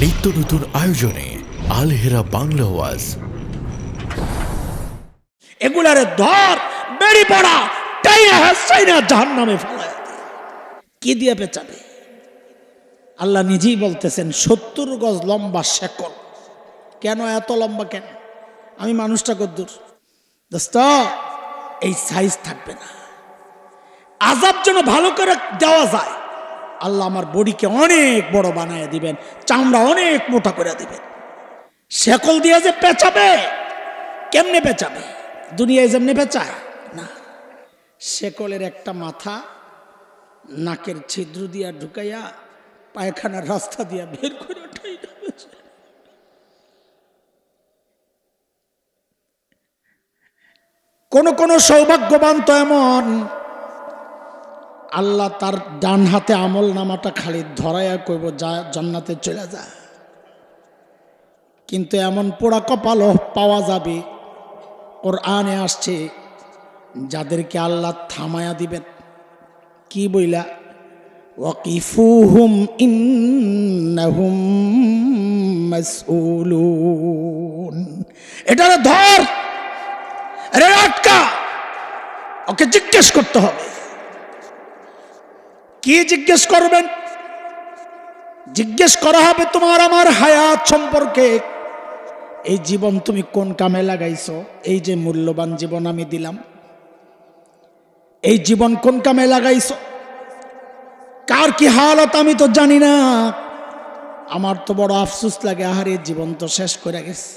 নিত্য নতুন আয়োজনে আল হেরা বাংলা ওয়াজ। এগুলারে ধর বেড়ি পড়া টাইনা হাসাইনা জাহান্নামে ফেলায় কি দিয়ে পেঁচাবে? আল্লাহ নিজেই বলতেছেন 70 গজ লম্বা শেকল। কেন এত লম্বা? কেন? আমি মানুষটা কদ্দুর দোস্ত, এই সাইজ থাকবে না। আযাব যেন ভালো করে দেওয়া যায়, আল্লাহ আমার বডিকে অনেক বড় বানায় দিবেন, চামড়া অনেক মোটা করে দিবেন। শেকল দিয়ে যে পেঁচাবে, কেমনে পেঁচাবে? দুনিয়ায় যেমনি পেঁচায় না। শেকলের একটা মাথা নাকের ছিদ্র দিয়া ঢুকাইয়া পায়খানার রাস্তা দিয়া বের করে ওঠাই। কোন কোন সৌভাগ্যবান তো এমন, আল্লাহ তার ডান হাতে আমল নামাটা খালি ধরাইয়া কইব যা জান্নাতে চলে যা। কিন্তু এমন পোড়া কপালও পাওয়া যাবে, কোরআনে আসছে, যাদেরকে আল্লাহ থামায়া দিবেন। কি বইলা? ওয়াকিফুহুম ইন্নাহুম মাসউলুন। এটারে ধর, আরে আটকা, ওকে জিজ্ঞেস করতে হবে। কি জিজ্ঞেস করবেন? জিজ্ঞেস করা হবে তোমার আমার হায়াত সম্পর্কে। এই জীবন তুমি কোন কামে লাগাইছো? এই যে মূল্যবান জীবন আমি দিলাম, এই জীবন কোন কামে লাগাইছো? কার কি হালত আমি তো জানি না। আমার তো বড় আফসোস লাগে, আহারে জীবন তো শেষ করে গেছে,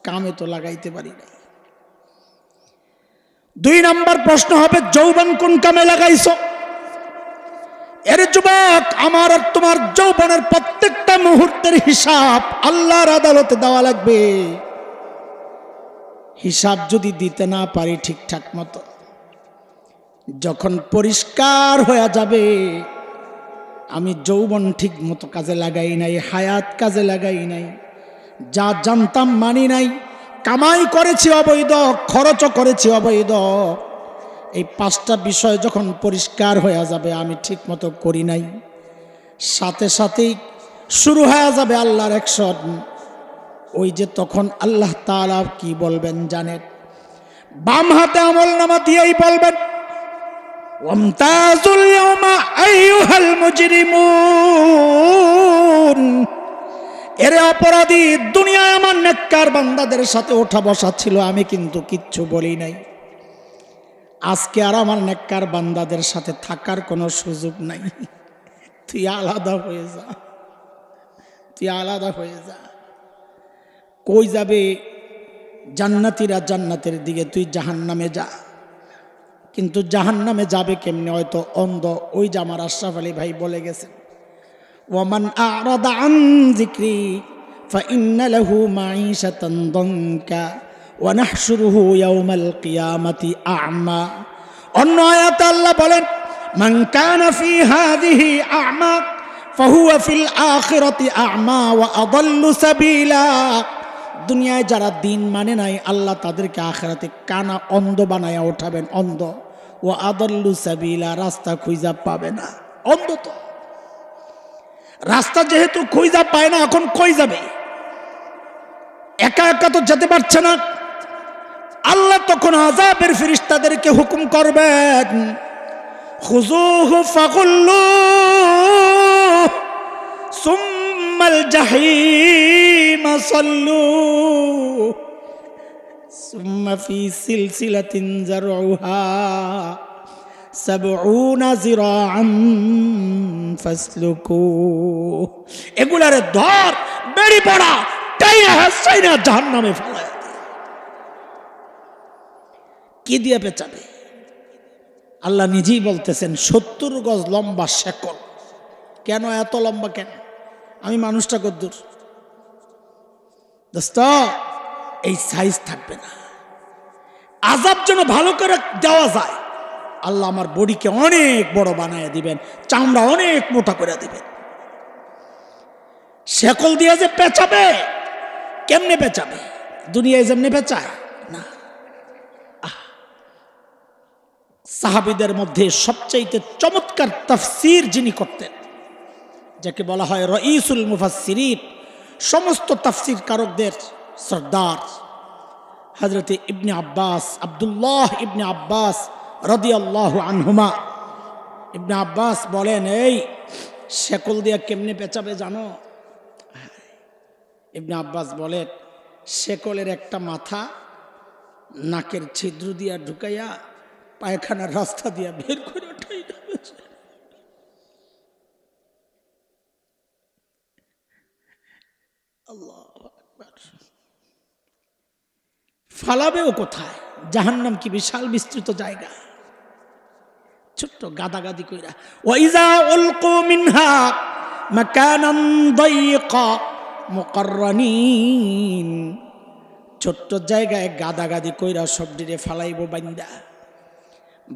কামে তো লাগাইতে পারি নাই। 2 নাম্বার প্রশ্ন হবে, যৌবন কোন কামে লাগাইছো? এর যুবক, আমার আর তোমার যৌবনের প্রত্যেকটা মুহূর্তের হিসাব আল্লাহর আদালতে দেওয়া লাগবে। হিসাব যদি দিতে না পারি ঠিকঠাক মতো, যখন পরিষ্কার হয়ে যাবে আমি যৌবন ঠিক মতো কাজে লাগাই নাই, হায়াত কাজে লাগাই নাই, যা জানতাম মানি নাই, কামাই করেছি অবৈধ, খরচও করেছি অবৈধ, এই 5টা বিষয় যখন পরিষ্কার হয়ে যাবে আমি ঠিক মতো করি নাই, সাথে সাথেই শুরু হয়ে যাবে আল্লাহর অ্যাকশন। ওই যে তখন আল্লাহ তাআলা কি বলবেন জানেন? বাম হাতে আমল নামা দিয়েই বলবেন, ওয়ামতাজুল ইয়াওমা আইয়ুহাল মুজরিমুন। এরে অপরাধী, দুনিয়ায় আমার নেককার বান্দাদের সাথে ওঠা বসা ছিল, আমি কিন্তু কিচ্ছু বলি নাই। আজকে আর আমার নেককার বান্দাদের সাথে থাকার কোনো সুযোগ নাই। তুই আলাদা হয়ে যা, তুই আলাদা হয়ে যা। কই যাবে? জান্নাতীরা জান্নাতের দিকে, তুই জাহান্নামে যা। কিন্তু জাহান্নামে যাবে কেমনে? হয়তো অন্ধ। ওই যে আমার আশরাফ আলী ভাই বলে গেছেন, ওয়ামান আ'রাদা আন যিকরি ফাইন্না লাহু মাঈশাতান দানকা ওয়া নাহশুরুহু ইয়াওমাল কিয়ামাতি আ'মা। অন্য আয়াতে আল্লাহ বলেন, মান কানা ফি হাযিহি আ'মা ফাহুয়া ফিল আখিরাতি আ'মা ওয়া আযাল্লু সাবিলা। দুনিয়ায় যারা দিন মানে নাই, আল্লাহ তাদেরকে আখিরাতে কানা, অন্ধ বানায়া উঠাবেন, অন্ধ। ওয়া আযাল্লু সাবিলা, রাস্তা খুঁজা পাবে না। অন্ধ তো রাস্তা যেহেতু খুঁজা পায় না, এখন কই যাবে? একা একা তো যেতে পারছে না। আল্লাহ তখন আযাবের ফেরেশতাদেরকে হুকুম করবেন, খুযুহু ফাগুল্লুহু সুম্মাল জাহিমা সাল্লুহু সুম্মা ফি সিলসিলাতিন যারউহা 70 যিরাআন ফাসলুকু। এগুলারে ধর বেড়ি পড়া টাইনা হাসাইনা জাহান্নামে ফেলায়। কি দিয়ে পেঁচাবে? আল্লাহ নিজেই বলতেছেন 70 গজ লম্বা শেকল। কেন এত লম্বা? কেন? আমি মানুষটা কদ্দুর দোস্ত, এই সাইজ থাকবে না। আযাব যেন ভালো করে দেওয়া যায়, আল্লাহ আমার বডিকে অনেক বড় বানায় দিবেন, চামড়া অনেক মোটা করে দিবেন। শেকল দিয়ে যে পেঁচাবে, কেমনে পেঁচাবে? দুনিয়ায় যেমনি পেঁচায় না। সাহাবীদের মধ্যে সবচাইতে চমৎকার তাফসীর যিনি করতেন, যাকে বলা হয় রঈসুল মুফাসসিরিন, সমস্ত তাফসীর কারকদের সরদার হযরতে ইবনে আব্বাস, আব্দুল্লাহ ইবনে আব্বাস রাদিয়াল্লাহু আনহুমা। ইবনে আব্বাস বলেন, এই শেকল দিয়া কেমনে পেঁচাবে জানো? ইবনে আব্বাস বলেন, শেকলের একটা মাথা নাকের ছিদ্র দিয়া ঢুকাইয়া পায়খানার রাস্তা দিয়া বের করে উঠাই যাবে। আল্লাহু আকবার। ফালাবেও কোথায়? জাহান্নাম কি বিশাল বিস্তৃত জায়গা, ছোট্ট গাদাগাদি কইরা। ওয়াইজা উলকু মিনহা মাকানান দাইয়িকা মুকাররানিন, ছোট্ট জায়গায় গাদাগাদি কইরা সবডিরে ফালাইব বান্দা।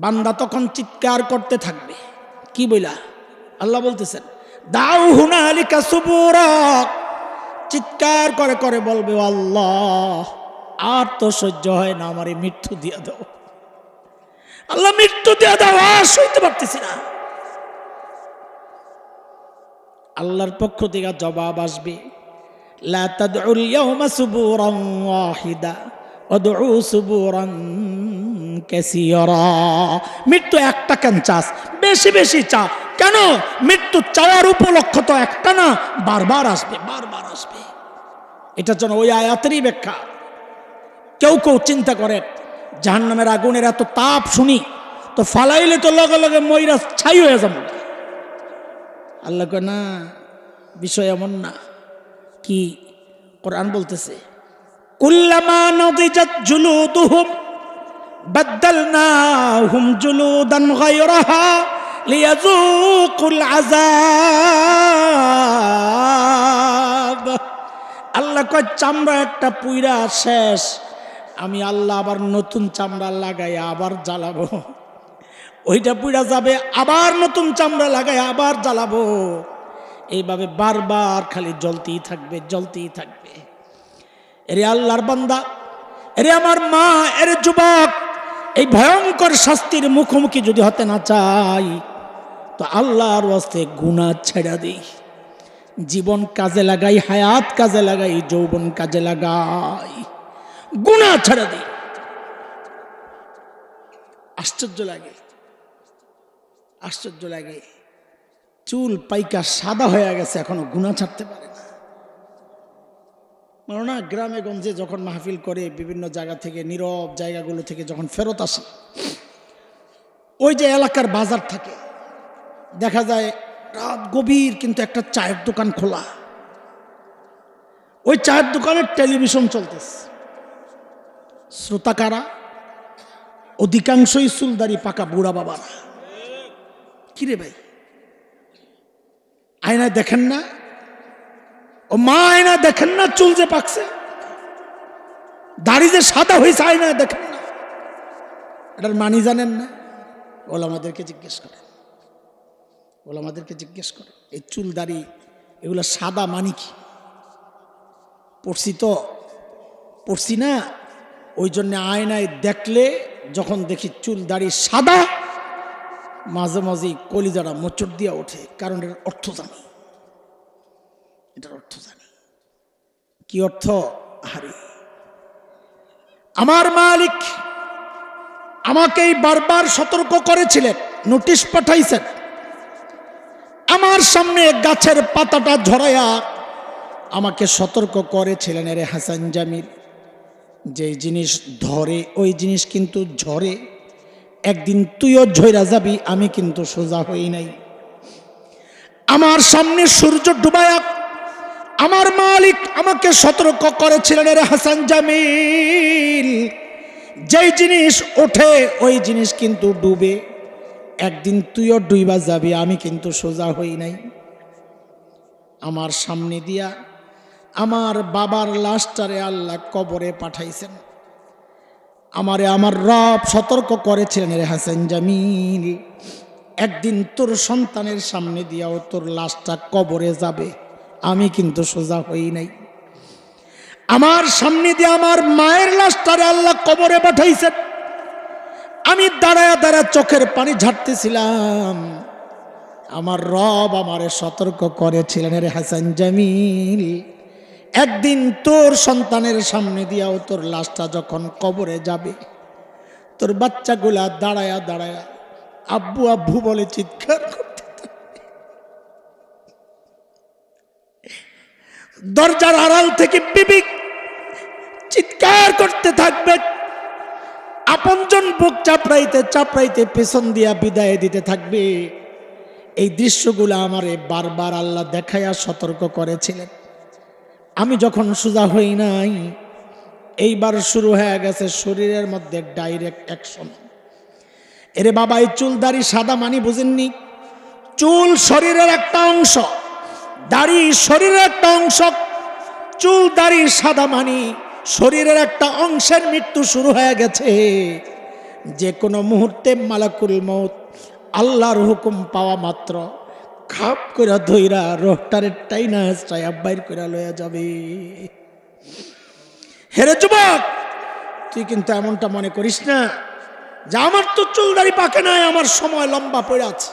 বান্দা তখন চিৎকার করতে থাকবে, কি বইলা? আল্লাহ বলতেছেন, দাউ হুনালিকা সুবুরা, চিৎকার করে করে বলবে, আল্লাহ আর তো সহ্য হয় না, আমারে মৃত্যু দিয়া দাও, আল্লাহ মৃত্যু দিয়া দাও, আর সইতে পারতেছি না। আল্লাহর পক্ষ থেকে জবাব আসবে, লা তাদউল ইয়াওমা সুবুরান ওয়াহিদা ওয়াদউ সুবুরান কাসীরা। মৃত্যু একটা কেন চাস? বেশি বেশি চা। কেন? মৃত্যু চাওয়ার উপলক্ষ তো একটা না, বারবার আসবে, বারবার আসবে। এটার জন্য ওই আয়াতেরই ব্যাখ্যা। কেউ কেউ চিন্তা করে জাহান্নামের আগুনের এত তাপ শুনি তো ফালাইলে তো লগে লগে ময়রা ছাই হয়ে যাবে। আল্লাহ কয় না, বিষয় এমন না। কি? কোরআন বলতেছে, কুল্লামা নাদিজাত জুলুদুহুম বাদদালনাহুম জুলুদান গায়রাহা লিয়াযুকুল আযাব। আল্লাহ কয়, চামড়া একটা পুইরা শেষ, আমি আল্লাহ আবার নতুন চামড়া লাগাই আবার জ্বালাবো। ওইটা পুইরা যাবে, আবার নতুন চামড়া লাগাই আবার জ্বালাবো। এইভাবে বারবার খালি জ্বলতেই থাকবে, জ্বলতেই থাকবে। এরে আল্লাহর বান্দা, এরে আমার মা, এরে যুবক, এই ভয়ঙ্কর শাস্তির মুখোমুখি যদি হতে না চাই তো আল্লাহর ওয়াস্তে গুনাহ ছেড়ে দেই, জীবন কাজে লাগাই, হায়াত কাজে লাগাই, যৌবন কাজে লাগাই, গুনাহ ছেড়ে দেই। আশ্চর্য লাগে, আশ্চর্য লাগে। চুল পাইকা সাদা হয়ে গেছে, এখনো গুনাহ ছাড়তে পারে না। না, গ্রামে গঞ্জে যখন মাহফিল করে বিভিন্ন জায়গা থেকে, নীরব জায়গাগুলো থেকে যখন ফেরত আসে, ওই যে এলাকার বাজার থাকে, দেখা যায় রাত গভীর কিন্তু একটা চায়ের দোকান খোলা। ওই চায়ের দোকানের টেলিভিশন চলতেছে। শ্রোতা কারা? অধিকাংশই চুলদারি পাকা বুড়া বাবারা। কিরে ভাই, আয়নায় দেখেন না? ও মা, আয়না দেখেন না? চুল যে পাকছে, দাড়ি যে সাদা হয়েছে, আয়নায় দেখেন না? এটার মানি জানেন না? ওলামাদেরকে জিজ্ঞেস করেন, ওলামাদেরকে জিজ্ঞেস করেন, এই চুল দাড়ি এগুলো সাদা মানি কি? পড়ছি তো, পড়ছি না, ওই জন্য আয়নায় দেখলে যখন দেখি চুল দাড়ি সাদা, মাঝে মাঝে কলিজারা মোচড় দিয়া ওঠে, কারণ এর অর্থ জানি, এটার অর্থ জানি। কি অর্থ? আরে আমার মালিক আমাকেই বারবার সতর্ক করেছিলেন, নোটিশ পাঠাইছেন। আমার সামনে গাছের পাতাটা ঝরাইয়া আমাকে সতর্ক করেছিলেন, এরে হাসান জামিল, যে জিনিস ধরে ওই জিনিস কিন্তু ঝরে, একদিন তুইও ঝইরা যাবি, আমি কিন্তু সোজা হই নাই। আমার সামনে সূর্য ডুবায়া আমার মালিক আমাকে সতর্ক করেছিলেন, এরে হাসান জামিল, যেই জিনিস ওঠে ওই জিনিস কিন্তু ডুবে, একদিন তুইও ডুইবা যাবি, আমি কিন্তু সোজা হই নাই। আমার সামনে দিয়া আমার বাবার লাশটারে আল্লাহ কবরে পাঠাইছেন। আমারে আমার রব সতর্ক করেছিলেন, রে হাসান জামিল, একদিন তোর সন্তানের সামনে দিয়াও তোর লাশটা কবরে যাবে, আমি কিন্তু সোজা হই নাই। আমার সামনে দিয়ে আমার মায়ের লাশটারে আল্লাহ কবরে পাঠাইছেন। আমি দাঁড়ায় দাঁড়ায় চোখের পানি ঝাড়তেছিলাম। আমার রব আমারে সতর্ক করেছিলেন, রে হাসান জামিল, একদিন তোর সন্তানের সামনে দিয়াও তোর লাশটা যখন কবরে যাবে, তোর বাচ্চাগুলা দাঁড়ায়া দাঁড়ায়া আব্বু আব্বু বলে চিৎকার করতে থাকবে। দরজার আড়াল থেকে বিবি চিৎকার করতে থাকবে, আপনজন বুক চাপড়াইতে চাপড়াইতে পেছন দিয়া বিদায় দিতে থাকবে। এই দৃশ্যগুলো আমারে বারবার আল্লাহ দেখাইয়া সতর্ক করেছিলেন। আমি যখন সোজা হই নাই, এইবার শুরু হয়ে গেছে শরীরের মধ্যে ডাইরেক্ট অ্যাকশন। এরে বাবা, এই চুল দাড়ি সাদা মানি বুঝেননি? চুল শরীরের একটা অংশ, দাড়ি শরীরের একটা অংশ। চুল দাড়ি সাদা মানি শরীরের একটা অংশের মৃত্যু শুরু হয়ে গেছে। যে কোনো মুহূর্তে মালাকুল মউত আল্লাহর হুকুম পাওয়া মাত্র খাপ করে ধইরা রোহটারের টাইনা চাই বাইর করে লইয়া যাবে। হেরে যুবক, তুই কিন্তু এমনটা মনে করিস না যে আমার তো চুল দাড়ি পাকে নাই, আমার সময় লম্বা পড়ে আছে,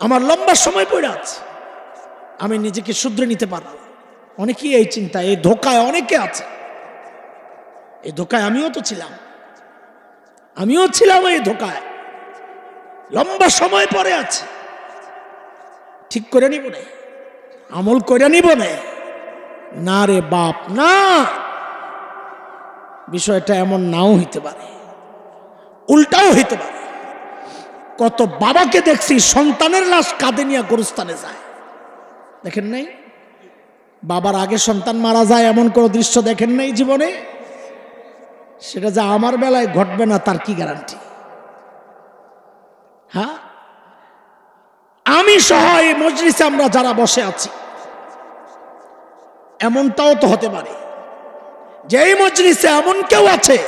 আমার লম্বা সময় পড়ে আছে, আমি নিজেকে শুধরে নিতে পারবো। অনেকেই এই চিন্তা, এই ধোকায় অনেকে আছে। এই ধোকায় আমিও তো ছিলাম, আমিও ছিলাম এই ধোকায়। লম্বা সময় পরে আছে, ঠিক করে নিব না, আমল করে নিব না। না রে বাপ না, বিষয়টা এমন নাও হইতে পারে, উল্টাও হইতে পারে। কত বাবাকে দেখছি সন্তানের লাশ কাঁধে নিয়ে গোরস্থানে যায়, দেখেন নাই? বাবার আগে সন্তান মারা যায় এমন কোন দৃশ্য দেখেন নাই জীবনে? সেটা যে আমার বেলায় ঘটবে না তার কি গ্যারান্টি? হ্যাঁ, আমি সহ এই মজলিসে আমরা যারা বসে আছি, এমনটাও তো হতে পারে যে এই মজলিসে এমন কেউ আছে,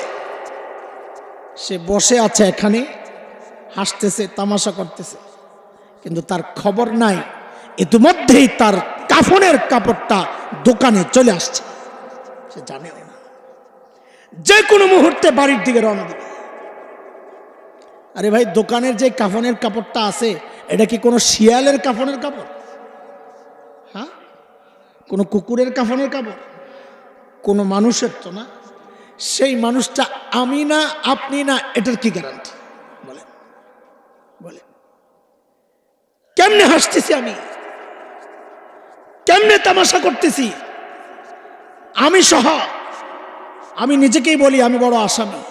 সে বসে আছে এখানে, হাসতেছে, তামাশা করতেছে, কিন্তু তার খবর নাই ইতিমধ্যেই তার কাফনের কাপড়টা দোকানে চলে আসছে, সে জানেও না। যে কোনো মুহূর্তে বাড়ির দিকে রওনা দেবে। আরে ভাই, দোকানের যে কাফনের কাপড়টা আছে, এটা কি কোনো শিয়ালের কাফনের কাপড়? হ্যাঁ, কোনো কুকুরের কাফনের কাপড়? কোনো মানুষের তো না। সেই মানুষটা আমি না, আপনি না, এটার কি গ্যারান্টি? বলে বলে কেমনে হাসতেছি আমি, কেমনে তামাশা করতেছি আমি সহ। আমি নিজেকেই বলি আমি বড় আসামি।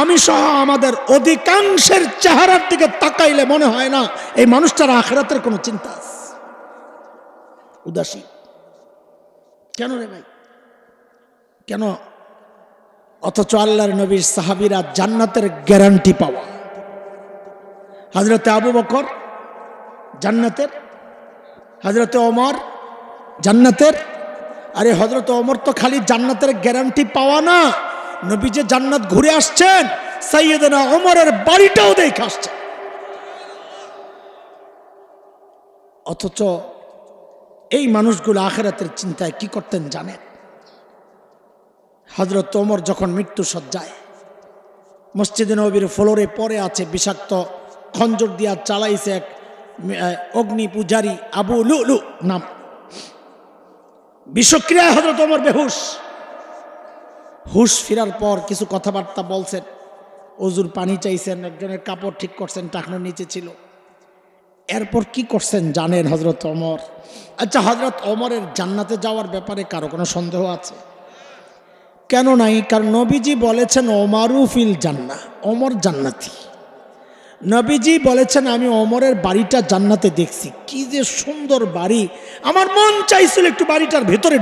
আমি সহ আমাদের অধিকাংশের চেহারার দিকে তাকাইলে মনে হয় না এই মানুষটার আখিরাতের কোনো চিন্তা আছে। উদাসীন কেন রে ভাই, কেন? অথচ আল্লাহর নবীর সাহাবীরা জান্নাতের গ্যারান্টি পাওয়া। হযরতে আবু বকর জান্নাতের, হযরতে ওমর জান্নাতের। আরে হযরত ওমর তো খালি জান্নাতের গ্যারান্টি পাওয়া না, নবী যে জান্নাত ঘুরে আসছেন, সাইয়েদনা ওমরের বাড়িটাও দেখে আসছেন। অথচ এই মানুষগুলো আখিরাতের চিন্তায় কি করতেন জানেন? হযরত ওমর যখন মৃত্যু সজ্জায় মসজিদে নববীর ফ্লোরে পড়ে আছে, বিষাক্ত খঞ্জর দিয়া চালাইছে এক অগ্নি পূজারী আবু লুলু নাম। বিষক্রিয়ায় হযরত ওমর বেহুশ। হুশ ফেরার পর কিছু কথাবার্তা বলছেন, ওজুর পানি চাইছেন, একজনের কাপড় ঠিক করছেন, টাকনোর নিচে ছিল। এরপর কি করছেন জানেন হযরত ওমর? আচ্ছা, হযরত ওমরের জান্নাতে যাওয়ার ব্যাপারে কারো কোনো সন্দেহ আছে? কেন নাই? কারণ নবীজি বলেছেন ওমারু ফিল জান্নাহ, ওমর জান্নাতি। নবীজি বলেছেন আমি ওমরের বাড়িটা জান্নাতে দেখছি, কি যে সুন্দর বাড়ি, আমার মন চাইছিল একটু বাড়িটার ভেতরে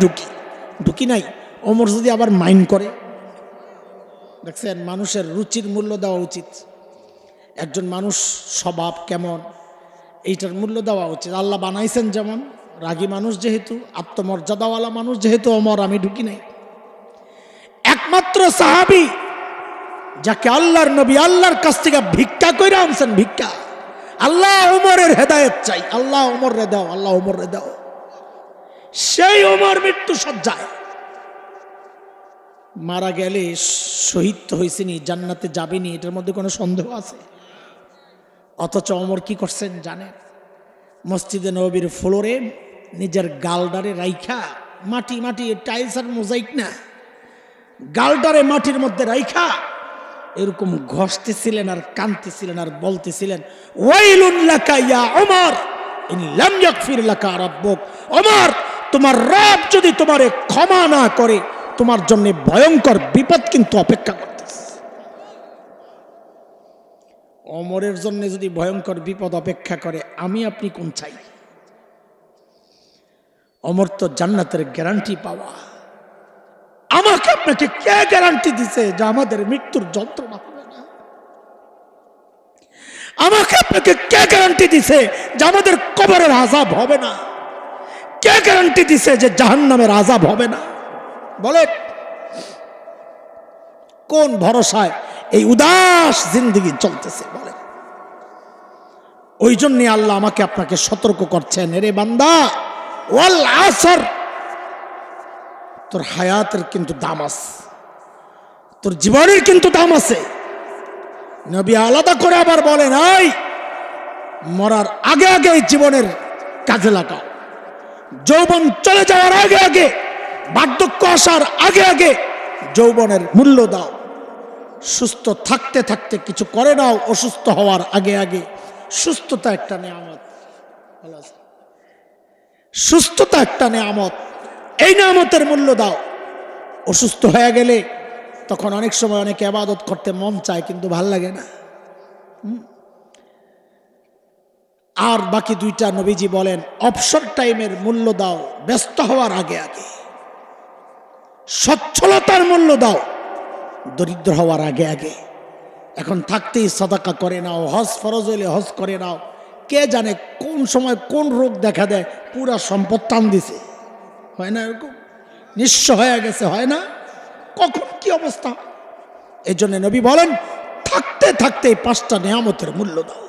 ঢুকি নাই। ওমর যদি আবার মাইন্ড করে, দেখছেন মানুষের রুচির মূল্য দেওয়া উচিত। একজন মানুষ স্বভাব কেমন, এইটার মূল্য দেওয়া উচিত। আল্লাহ বানাইছেন যেমন, রাগী মানুষ যেহেতু, আত্মমর্যাদাওয়ালা মানুষ যেহেতু ওমর, আমি ঢুকি নাই। একমাত্র সাহাবী যাকে আল্লাহর নবী আল্লাহর কাছ থেকে ভিক্ষা করে আনছেন, ভিক্ষা, আল্লাহ ওমরের হেদায়েত চাই, আল্লাহ ওমর রে দাও, আল্লাহ ওমর রে দাও, সেই ওমর মৃত্যু সজ্জায় মারা গেলে শহীদ তো হয়েছেনি, জান্নাতে যাবেনি, এটার মধ্যে কোনো সন্দেহ আছে? অথচ ওমর কি করছেন জানেন? মসজিদে নববীর ফ্লোরে নিজের গালডারে রাইখা, মাটি মাটি টাইলস আর মোজাইক না, গালডারে মাটির মধ্যে রাইখা এরকম ঘষতেছিলেন আর কাঁদতেছিলেন আর বলতেছিলেন, ওয়াইলুন লাকা ইয়া ওমর ইন লাম ইয়াগফির লাকা রাব্বুক। ওমর, তোমার রব যদি তোমারে ক্ষমা না করে, তোমার জন্য ভয়ঙ্কর বিপদ কিন্তু অপেক্ষা করতেছে। ওমরের জন্য যদি ভয়ঙ্কর বিপদ অপেক্ষা করে, আমি আপনি কোন চাই? ওমর তো জান্নাতের গ্যারান্টি পাওয়া। আমাকে আপনাকে কে গ্যারান্টি দিছে যে আমাদের মৃত্যুর যন্ত্রণা হবে না? আমাকে আপনাকে কে গ্যারান্টি দিছে যে আমাদের কবরের আযাব হবে না? কে গ্যারান্টি দিছে যে জাহান্নামের আযাব হবে না? বলে কোন ভরসায় এই উদাস জিন্দেগি চলতেছে? বলে ওই জন্য আল্লাহ আমাকে আপনাকে সতর্ক করছেন, এরে বান্দা, ওয়াল আসর, তোর হায়াতের কিন্তু দাম আছে, তোর জীবনের কিন্তু দাম আছে। নবী আলাদা করে আবার বলেন, এই মরার আগে আগে জীবনের কাজে লাগাও, যৌবন চলে যাওয়ার আগে আগে, বার্ধক্য আসার আগে আগে যৌবনের মূল্য দাও, সুস্থ থাকতে থাকতে কিছু করে নাও, অসুস্থ হওয়ার আগে আগে। সুস্থতা একটা নিয়ামত, সুস্থতা একটা নিয়ামত, এই নিয়ামতের মূল্য দাও। অসুস্থ হয়ে গেলে তখন অনেক সময় অনেক ইবাদত করতে মন চায়, কিন্তু ভাল লাগে না। আর বাকি দুইটা নবীজি বলেন, অবসর টাইমের মূল্য দাও ব্যস্ত হওয়ার আগে আগে, সচ্ছলতার মূল্য দাও দরিদ্র হওয়ার আগে আগে। এখন থাকতেই সাদাকা করে নাও, হজ ফরজ হইলে হজ করে নাও। কে জানে কোন সময় কোন রোগ দেখা দেয়, পুরা সম্পদ টান দিছে, হয় না? এরকম নিঃস্ব হয়ে গেছে, হয় না? কখন কি অবস্থা? এই জন্য নবী বলেন, থাকতে থাকতে এই 5টা নিয়ামতের মূল্য দাও।